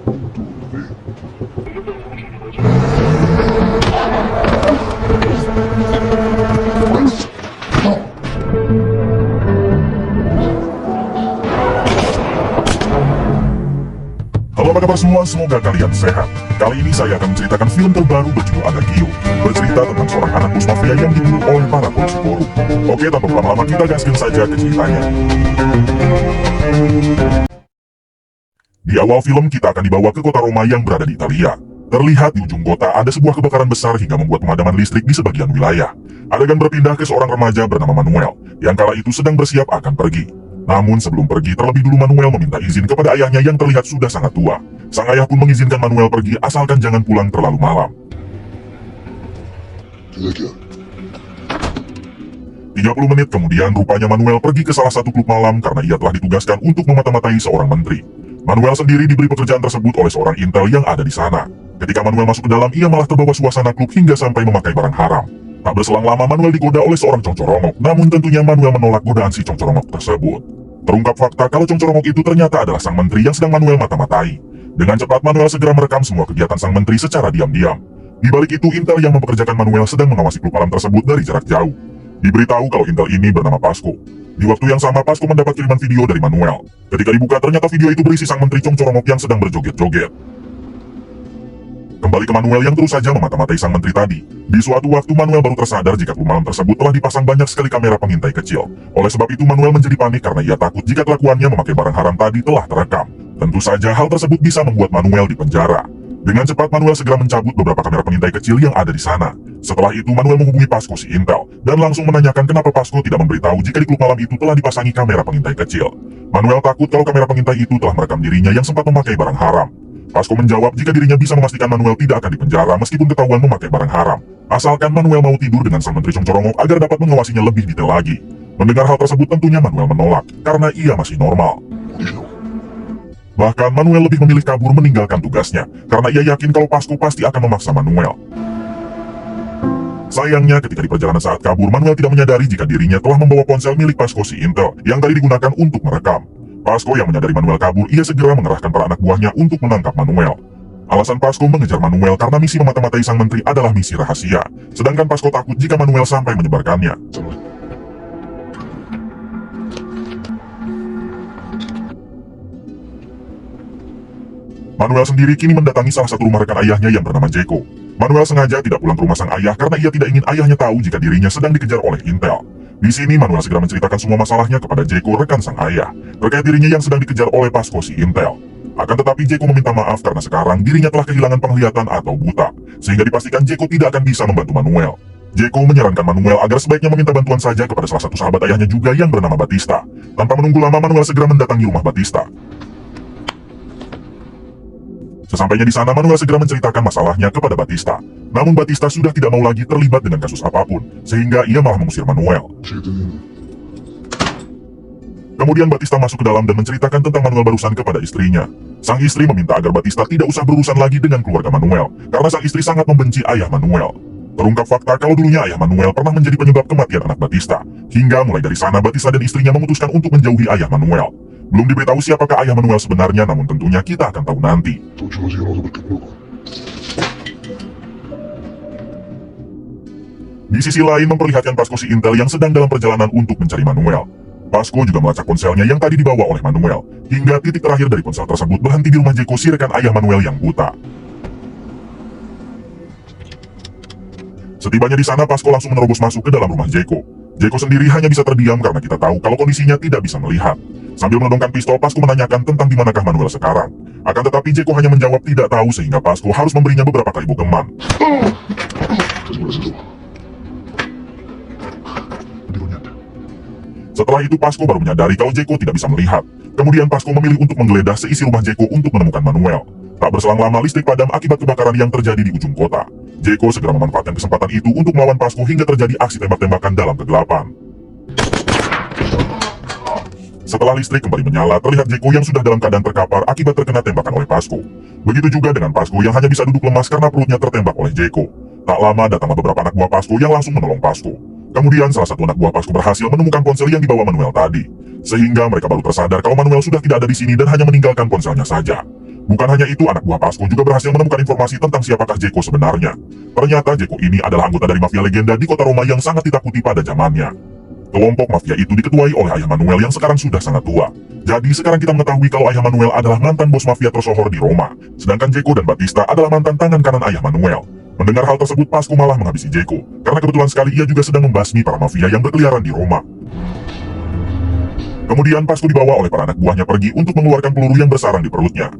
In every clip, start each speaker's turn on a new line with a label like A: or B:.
A: Halo, apa kabar semua? Semoga kalian sehat. Kali ini saya akan menceritakan film terbaru berjudul Adagio, bercerita tentang seorang anak bos mafia yang dibunuh oleh para polisi korup. Oke, tanpa berlama-lama kita gaskin saja ke ceritanya. Di awal film kita akan dibawa ke kota Roma yang berada di Italia. Terlihat di ujung kota ada sebuah kebakaran besar hingga membuat pemadaman listrik di sebagian wilayah. Adegan berpindah ke seorang remaja bernama Manuel, yang kala itu sedang bersiap akan pergi. Namun sebelum pergi, terlebih dulu Manuel meminta izin kepada ayahnya yang terlihat sudah sangat tua. Sang ayah pun mengizinkan Manuel pergi asalkan jangan pulang terlalu malam. 30 menit kemudian, rupanya Manuel pergi ke salah satu klub malam karena ia telah ditugaskan untuk memata-matai seorang menteri. Manuel sendiri diberi pekerjaan tersebut oleh seorang intel yang ada di sana. Ketika Manuel masuk ke dalam, ia malah terbawa suasana klub hingga sampai memakai barang haram. Tak berselang lama Manuel digoda oleh seorang congcorongok, namun tentunya Manuel menolak godaan si congcorongok tersebut. Terungkap fakta kalau congcorongok itu ternyata adalah sang menteri yang sedang Manuel mata-matai. Dengan cepat Manuel segera merekam semua kegiatan sang menteri secara diam-diam. Di balik itu, intel yang mempekerjakan Manuel sedang mengawasi klub malam tersebut dari jarak jauh. Diberitahu kalau intel ini bernama Pasco. Di waktu yang sama, Pasco mendapat kiriman video dari Manuel. Ketika dibuka, ternyata video itu berisi sang menteri congcorongok yang sedang berjoget-joget. Kembali ke Manuel yang terus saja memata-matai sang menteri tadi. Di suatu waktu Manuel baru tersadar jika klub malam tersebut telah dipasang banyak sekali kamera pengintai kecil. Oleh sebab itu Manuel menjadi panik karena ia takut jika kelakuannya memakai barang haram tadi telah terekam. Tentu saja hal tersebut bisa membuat Manuel dipenjara. Dengan cepat Manuel segera mencabut beberapa kamera pengintai kecil yang ada di sana. Setelah itu Manuel menghubungi Pasco si intel dan langsung menanyakan kenapa Pasco tidak memberitahu jika di klub malam itu telah dipasangi kamera pengintai kecil. Manuel takut kalau kamera pengintai itu telah merekam dirinya yang sempat memakai barang haram. Pasco menjawab jika dirinya bisa memastikan Manuel tidak akan dipenjara meskipun ketahuan memakai barang haram, asalkan Manuel mau tidur dengan sang menteri congcorongok agar dapat mengawasinya lebih detail lagi. Mendengar hal tersebut tentunya Manuel menolak, karena ia masih normal. Bahkan Manuel lebih memilih kabur meninggalkan tugasnya, karena ia yakin kalau Pasco pasti akan memaksa Manuel. Sayangnya ketika di perjalanan saat kabur, Manuel tidak menyadari jika dirinya telah membawa ponsel milik Pasco si intel yang tadi digunakan untuk merekam. Pasco yang menyadari Manuel kabur, ia segera mengerahkan para anak buahnya untuk menangkap Manuel. Alasan Pasco mengejar Manuel karena misi memata-matai sang menteri adalah misi rahasia, sedangkan Pasco takut jika Manuel sampai menyebarkannya. Manuel sendiri kini mendatangi salah satu rumah rekan ayahnya yang bernama Jeko. Manuel sengaja tidak pulang ke rumah sang ayah karena ia tidak ingin ayahnya tahu jika dirinya sedang dikejar oleh intel. Di sini Manuel segera menceritakan semua masalahnya kepada Jeko, rekan sang ayah, terkait dirinya yang sedang dikejar oleh Pasco si intel. Akan tetapi Jeko meminta maaf karena sekarang dirinya telah kehilangan penglihatan atau buta, sehingga dipastikan Jeko tidak akan bisa membantu Manuel. Jeko menyarankan Manuel agar sebaiknya meminta bantuan saja kepada salah satu sahabat ayahnya juga yang bernama Batista. Tanpa menunggu lama Manuel segera mendatangi rumah Batista. Sesampainya di sana, Manuel segera menceritakan masalahnya kepada Batista. Namun Batista sudah tidak mau lagi terlibat dengan kasus apapun, sehingga ia malah mengusir Manuel. Kemudian Batista masuk ke dalam dan menceritakan tentang Manuel barusan kepada istrinya. Sang istri meminta agar Batista tidak usah berurusan lagi dengan keluarga Manuel, karena sang istri sangat membenci ayah Manuel. Terungkap fakta kalau dulunya ayah Manuel pernah menjadi penyebab kematian anak Batista. Hingga mulai dari sana Batista dan istrinya memutuskan untuk menjauhi ayah Manuel. Belum diberitahu siapakah ayah Manuel sebenarnya, namun tentunya kita akan tahu nanti. Di sisi lain memperlihatkan Pasco si intel yang sedang dalam perjalanan untuk mencari Manuel. Pasco juga melacak ponselnya yang tadi dibawa oleh Manuel, hingga titik terakhir dari ponsel tersebut berhenti di rumah Jeko, si rekan ayah Manuel yang buta. Setibanya di sana, Pasco langsung menerobos masuk ke dalam rumah Jeko. Jeko sendiri hanya bisa terdiam karena kita tahu kalau kondisinya tidak bisa melihat. Sambil menodongkan pistol, Pasco menanyakan tentang di manakah Manuel sekarang. Akan tetapi Jeko hanya menjawab tidak tahu, sehingga Pasco harus memberinya beberapa kali bogeman. Setelah itu Pasco baru menyadari kalau Jeko tidak bisa melihat. Kemudian Pasco memilih untuk menggeledah seisi rumah Jeko untuk menemukan Manuel. Tak berselang lama listrik padam akibat kebakaran yang terjadi di ujung kota. Jeko segera memanfaatkan kesempatan itu untuk melawan Pasco hingga terjadi aksi tembak-tembakan dalam kegelapan. Setelah listrik kembali menyala, terlihat Jeko yang sudah dalam keadaan terkapar akibat terkena tembakan oleh Pasco. Begitu juga dengan Pasco yang hanya bisa duduk lemas karena perutnya tertembak oleh Jeko. Tak lama datanglah beberapa anak buah Pasco yang langsung menolong Pasco. Kemudian salah satu anak buah Pasco berhasil menemukan ponsel yang dibawa Manuel tadi. Sehingga mereka baru tersadar kalau Manuel sudah tidak ada di sini dan hanya meninggalkan ponselnya saja. Bukan hanya itu, anak buah Pasco juga berhasil menemukan informasi tentang siapakah Jeko sebenarnya. Ternyata Jeko ini adalah anggota dari mafia legenda di kota Roma yang sangat ditakuti pada zamannya. Kelompok mafia itu diketuai oleh Ayah Manuel yang sekarang sudah sangat tua. Jadi sekarang kita mengetahui kalau Ayah Manuel adalah mantan bos mafia tersohor di Roma, sedangkan Jeko dan Batista adalah mantan tangan kanan Ayah Manuel. Mendengar hal tersebut, Pasco malah menghabisi Jeko, karena kebetulan sekali ia juga sedang membasmi para mafia yang berkeliaran di Roma. Kemudian Pasco dibawa oleh para anak buahnya pergi untuk mengeluarkan peluru yang bersarang di perutnya.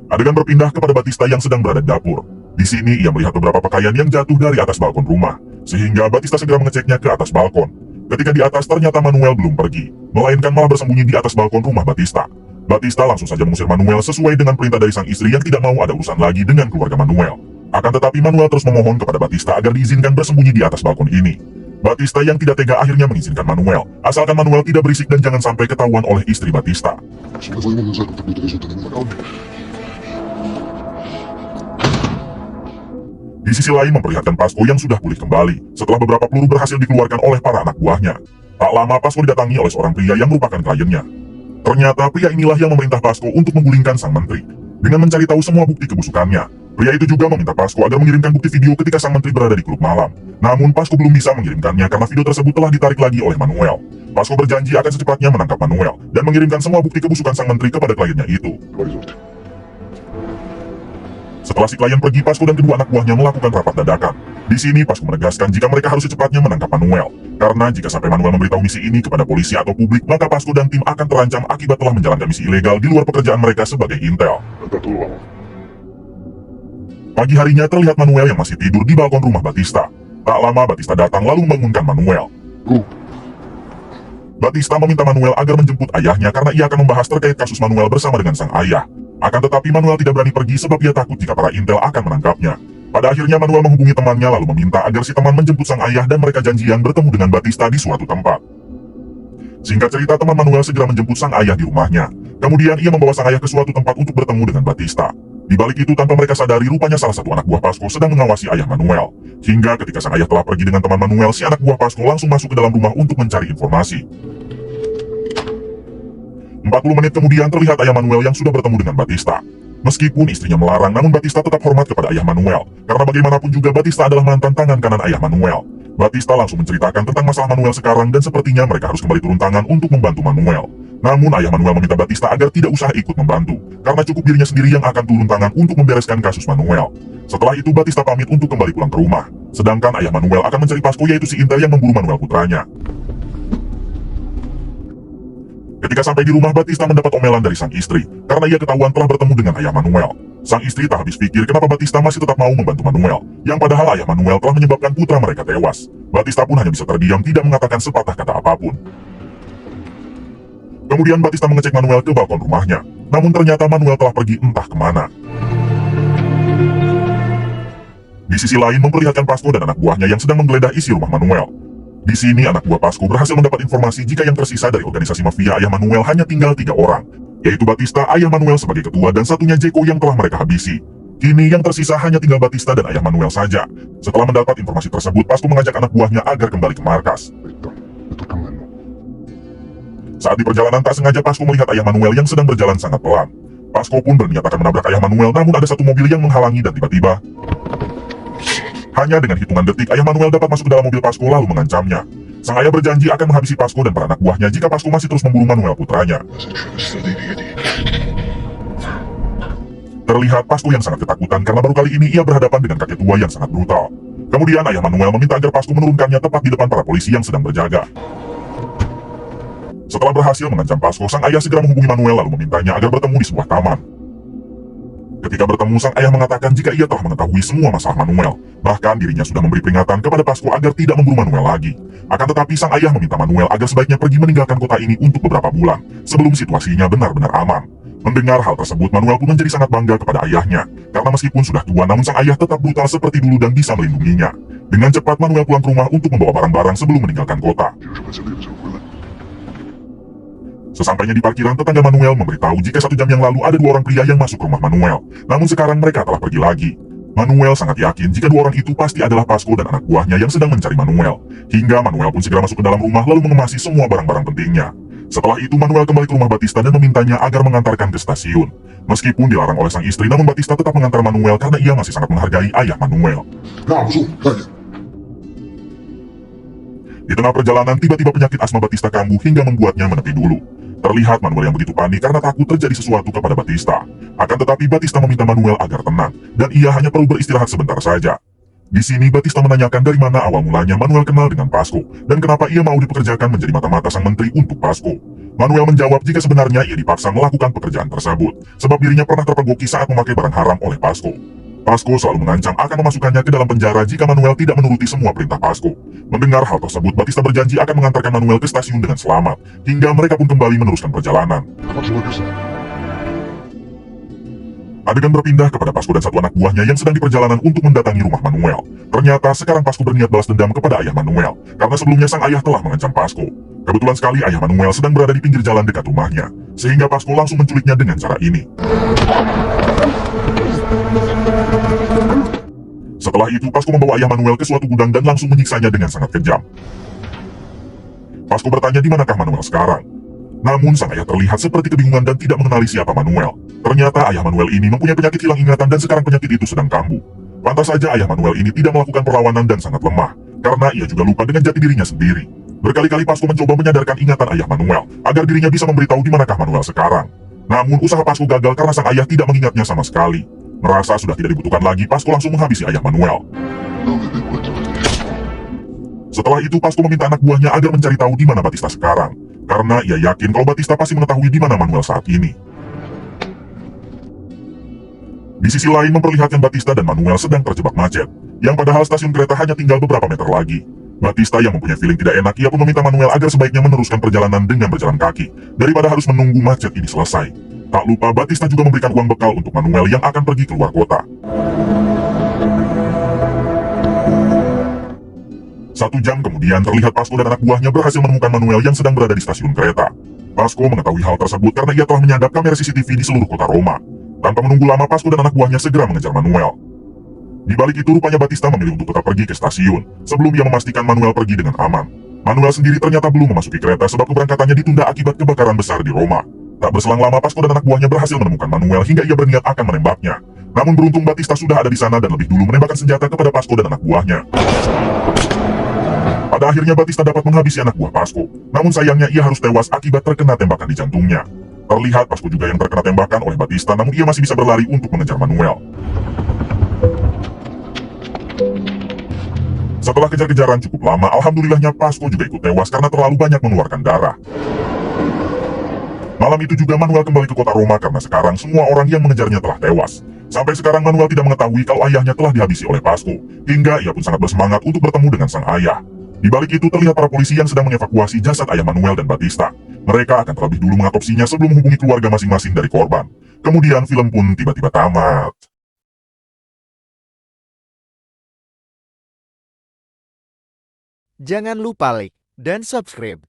A: Adegan berpindah kepada Batista yang sedang berada di dapur. Di sini ia melihat beberapa pakaian yang jatuh dari atas balkon rumah, sehingga Batista segera mengeceknya ke atas balkon. Ketika di atas, ternyata Manuel belum pergi, melainkan malah bersembunyi di atas balkon rumah Batista. Batista langsung saja mengusir Manuel sesuai dengan perintah dari sang istri yang tidak mau ada urusan lagi dengan keluarga Manuel. Akan tetapi Manuel terus memohon kepada Batista agar diizinkan bersembunyi di atas balkon ini. Batista yang tidak tega akhirnya mengizinkan Manuel, asalkan Manuel tidak berisik dan jangan sampai ketahuan oleh istri Batista. Di sisi lain memperlihatkan Pasco yang sudah pulih kembali, setelah beberapa peluru berhasil dikeluarkan oleh para anak buahnya. Tak lama Pasco didatangi oleh seorang pria yang merupakan kliennya. Ternyata pria inilah yang memerintah Pasco untuk menggulingkan sang menteri, dengan mencari tahu semua bukti kebusukannya. Pria itu juga meminta Pasco agar mengirimkan bukti video ketika sang menteri berada di klub malam. Namun Pasco belum bisa mengirimkannya karena video tersebut telah ditarik lagi oleh Manuel. Pasco berjanji akan secepatnya menangkap Manuel, dan mengirimkan semua bukti kebusukan sang menteri kepada kliennya itu. Setelah si klien pergi, Pasco dan kedua anak buahnya melakukan rapat dadakan. Di sini Pasco menegaskan jika mereka harus secepatnya menangkap Manuel, karena jika sampai Manuel memberitahu misi ini kepada polisi atau publik, maka Pasco dan tim akan terancam akibat telah menjalankan misi ilegal di luar pekerjaan mereka sebagai intel. Pagi harinya terlihat Manuel yang masih tidur di balkon rumah Batista. Tak lama Batista datang lalu membangunkan Manuel. Batista meminta Manuel agar menjemput ayahnya karena ia akan membahas terkait kasus Manuel bersama dengan sang ayah. Akan tetapi Manuel tidak berani pergi sebab ia takut jika para intel akan menangkapnya. Pada akhirnya Manuel menghubungi temannya lalu meminta agar si teman menjemput sang ayah dan mereka janjian bertemu dengan Batista di suatu tempat. Singkat cerita, teman Manuel segera menjemput sang ayah di rumahnya. Kemudian ia membawa sang ayah ke suatu tempat untuk bertemu dengan Batista. Di balik itu, tanpa mereka sadari, rupanya salah satu anak buah Pasco sedang mengawasi ayah Manuel. Hingga ketika sang ayah telah pergi dengan teman Manuel, si anak buah Pasco langsung masuk ke dalam rumah untuk mencari informasi. 40 menit kemudian terlihat ayah Manuel yang sudah bertemu dengan Batista. Meskipun istrinya melarang, namun Batista tetap hormat kepada ayah Manuel, karena bagaimanapun juga Batista adalah mantan tangan kanan ayah Manuel. Batista langsung menceritakan tentang masalah Manuel sekarang dan sepertinya mereka harus kembali turun tangan untuk membantu Manuel. Namun ayah Manuel meminta Batista agar tidak usah ikut membantu, karena cukup dirinya sendiri yang akan turun tangan untuk membereskan kasus Manuel. Setelah itu Batista pamit untuk kembali pulang ke rumah, sedangkan ayah Manuel akan mencari Pasco, yaitu si intel yang memburu Manuel putranya. Ketika sampai di rumah, Batista mendapat omelan dari sang istri, karena ia ketahuan telah bertemu dengan ayah Manuel. Sang istri tak habis pikir kenapa Batista masih tetap mau membantu Manuel, yang padahal ayah Manuel telah menyebabkan putra mereka tewas. Batista pun hanya bisa terdiam, tidak mengatakan sepatah kata apapun. Kemudian Batista mengecek Manuel ke balkon rumahnya, namun ternyata Manuel telah pergi entah kemana. Di sisi lain memperlihatkan Pasco dan anak buahnya yang sedang menggeledah isi rumah Manuel. Di sini anak buah Pasco berhasil mendapat informasi jika yang tersisa dari organisasi mafia ayah Manuel hanya tinggal 3 orang, yaitu Batista, ayah Manuel sebagai ketua, dan satunya Jeko yang telah mereka habisi. Kini yang tersisa hanya tinggal Batista dan ayah Manuel saja. Setelah mendapat informasi tersebut, Pasco mengajak anak buahnya agar kembali ke markas. Saat di perjalanan tak sengaja Pasco melihat ayah Manuel yang sedang berjalan sangat pelan. Pasco pun berniat akan menabrak ayah Manuel, namun ada satu mobil yang menghalangi dan tiba-tiba hanya dengan hitungan detik, ayah Manuel dapat masuk ke dalam mobil Pasco lalu mengancamnya. Sang ayah berjanji akan menghabisi Pasco dan para anak buahnya jika Pasco masih terus memburu Manuel putranya. Terlihat Pasco yang sangat ketakutan karena baru kali ini ia berhadapan dengan kakek tua yang sangat brutal. Kemudian ayah Manuel meminta agar Pasco menurunkannya tepat di depan para polisi yang sedang berjaga. Setelah berhasil mengancam Pasco, sang ayah segera menghubungi Manuel lalu memintanya agar bertemu di sebuah taman. Ketika bertemu, sang ayah mengatakan jika ia telah mengetahui semua masalah Manuel. Bahkan dirinya sudah memberi peringatan kepada Pasco agar tidak memburu Manuel lagi. Akan tetapi sang ayah meminta Manuel agar sebaiknya pergi meninggalkan kota ini untuk beberapa bulan, sebelum situasinya benar-benar aman. Mendengar hal tersebut, Manuel pun menjadi sangat bangga kepada ayahnya, karena meskipun sudah tua namun sang ayah tetap brutal seperti dulu dan bisa melindunginya. Dengan cepat Manuel pulang ke rumah untuk membawa barang-barang sebelum meninggalkan kota. Sesampainya di parkiran, tetangga Manuel memberitahu jika 1 jam yang lalu ada 2 orang pria yang masuk ke rumah Manuel. Namun sekarang mereka telah pergi lagi. Manuel sangat yakin jika 2 orang itu pasti adalah Pasco dan anak buahnya yang sedang mencari Manuel. Hingga Manuel pun segera masuk ke dalam rumah lalu mengemasi semua barang-barang pentingnya. Setelah itu Manuel kembali ke rumah Batista dan memintanya agar mengantarkan ke stasiun. Meskipun dilarang oleh sang istri, namun Batista tetap mengantar Manuel karena ia masih sangat menghargai ayah Manuel. Di tengah perjalanan, tiba-tiba penyakit asma Batista kambuh hingga membuatnya menepi dulu. Terlihat Manuel yang begitu panik karena takut terjadi sesuatu kepada Batista. Akan tetapi Batista meminta Manuel agar tenang, dan ia hanya perlu beristirahat sebentar saja. Di sini Batista menanyakan dari mana awal mulanya Manuel kenal dengan Pasco, dan kenapa ia mau dipekerjakan menjadi mata-mata sang menteri untuk Pasco. Manuel menjawab jika sebenarnya ia dipaksa melakukan pekerjaan tersebut, sebab dirinya pernah terpergoki saat memakai barang haram oleh Pasco. Pasco selalu mengancam akan memasukkannya ke dalam penjara jika Manuel tidak menuruti semua perintah Pasco. Mendengar hal tersebut, Batista berjanji akan mengantarkan Manuel ke stasiun dengan selamat, hingga mereka pun kembali meneruskan perjalanan. Adegan berpindah kepada Pasco dan satu anak buahnya yang sedang di perjalanan untuk mendatangi rumah Manuel. Ternyata sekarang Pasco berniat balas dendam kepada ayah Manuel, karena sebelumnya sang ayah telah mengancam Pasco. Kebetulan sekali ayah Manuel sedang berada di pinggir jalan dekat rumahnya, sehingga Pasco langsung menculiknya dengan cara ini. Setelah itu, Pasco membawa ayah Manuel ke suatu gudang dan langsung menyiksanya dengan sangat kejam. Pasco bertanya di manakah Manuel sekarang. Namun sang ayah terlihat seperti kebingungan dan tidak mengenali siapa Manuel. Ternyata ayah Manuel ini mempunyai penyakit hilang ingatan dan sekarang penyakit itu sedang kambuh. Pantas saja ayah Manuel ini tidak melakukan perlawanan dan sangat lemah, karena ia juga lupa dengan jati dirinya sendiri. Berkali-kali Pasco mencoba menyadarkan ingatan ayah Manuel, agar dirinya bisa memberitahu di manakah Manuel sekarang. Namun usaha Pasco gagal karena sang ayah tidak mengingatnya sama sekali. Merasa sudah tidak dibutuhkan lagi, Pasco langsung menghabisi ayah Manuel. Setelah itu Pasco meminta anak buahnya agar mencari tahu di mana Batista sekarang, karena ia yakin kalau Batista pasti mengetahui di mana Manuel saat ini. Di sisi lain memperlihatkan Batista dan Manuel sedang terjebak macet, yang padahal stasiun kereta hanya tinggal beberapa meter lagi. Batista yang mempunyai feeling tidak enak, ia pun meminta Manuel agar sebaiknya meneruskan perjalanan dengan berjalan kaki, daripada harus menunggu macet ini selesai. Tak lupa Batista juga memberikan uang bekal untuk Manuel yang akan pergi keluar kota. 1 jam kemudian terlihat Pasco dan anak buahnya berhasil menemukan Manuel yang sedang berada di stasiun kereta. Pasco mengetahui hal tersebut karena ia telah menyadap kamera CCTV di seluruh kota Roma. Tanpa menunggu lama, Pasco dan anak buahnya segera mengejar Manuel. Di balik itu rupanya Batista memilih untuk tetap pergi ke stasiun, sebelum ia memastikan Manuel pergi dengan aman. Manuel sendiri ternyata belum memasuki kereta sebab keberangkatannya ditunda akibat kebakaran besar di Roma. Tak berselang lama Pasco dan anak buahnya berhasil menemukan Manuel hingga ia berniat akan menembaknya. Namun beruntung Batista sudah ada di sana dan lebih dulu menembakkan senjata kepada Pasco dan anak buahnya. Pada akhirnya Batista dapat menghabisi anak buah Pasco, namun sayangnya ia harus tewas akibat terkena tembakan di jantungnya. Terlihat Pasco juga yang terkena tembakan oleh Batista, namun ia masih bisa berlari untuk mengejar Manuel. Setelah kejar-kejaran cukup lama, alhamdulillahnya Pasco juga ikut tewas karena terlalu banyak mengeluarkan darah. Malam itu juga Manuel kembali ke kota Roma karena sekarang semua orang yang mengejarnya telah tewas. Sampai sekarang Manuel tidak mengetahui kalau ayahnya telah dihabisi oleh Pasco, hingga ia pun sangat bersemangat untuk bertemu dengan sang ayah. Di balik itu terlihat para polisi yang sedang mengevakuasi jasad ayah Manuel dan Batista. Mereka akan terlebih dulu mengotopsinya sebelum menghubungi keluarga masing-masing dari korban. Kemudian film pun tiba-tiba tamat.
B: Jangan lupa like dan subscribe.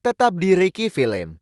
B: Tetap di Ricky Film.